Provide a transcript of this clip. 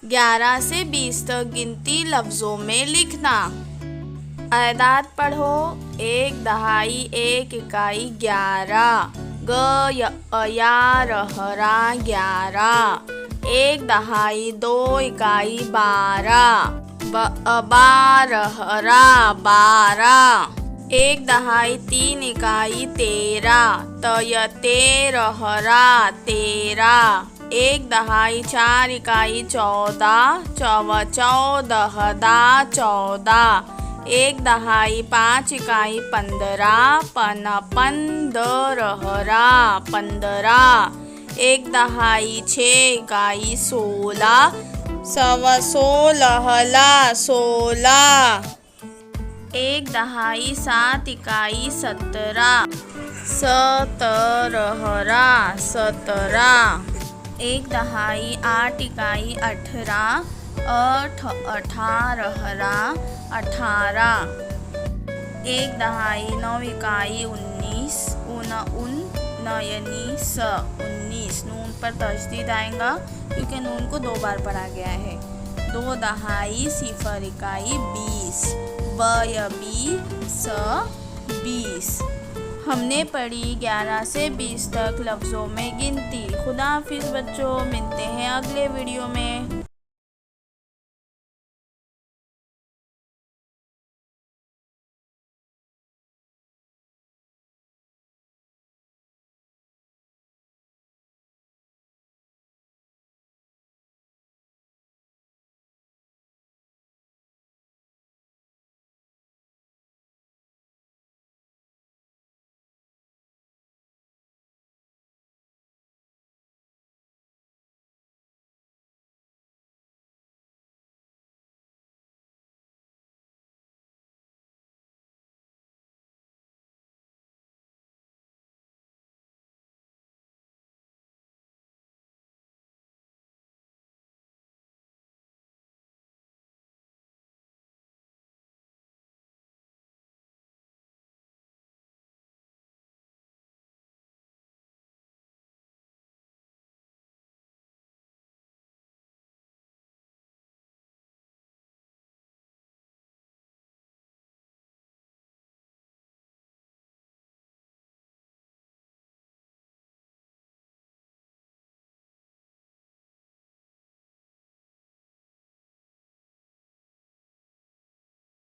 11 से 20 तक गिनती लफ्ज़ों में लिखना। अदाद पढ़ो। 1 दहाई 1 इकाई 11 या रहरा 11। 1 दहाई 2 इकाई 12 बारहरा 12। 1 दहाई 3 इकाई 13 तयते रहरा 13। 1 दहाई 4 इकाई 14 चौदहदा 14। 1 दहाई 5 इकाई 15 पंदरहरा 15। 1 दहाई 6 इकाई 16 सोलहला 16। 1 दहाई 7 इकाई 17 सतरहरा 17। 1 दहाई 8 इकाई 18 अठारहरा 18। 1 दहाई 9 इकाई 19 19 नून पर तशदीद आएगा क्योंकि नून को 2 बार पढ़ा गया है। 2 दहाई 0 इकाई 20 20। हमने पढ़ी 11 से 20 तक लफ्ज़ों में गिनती। खुदा हाफिज़ बच्चों, मिलते हैं अगले वीडियो में।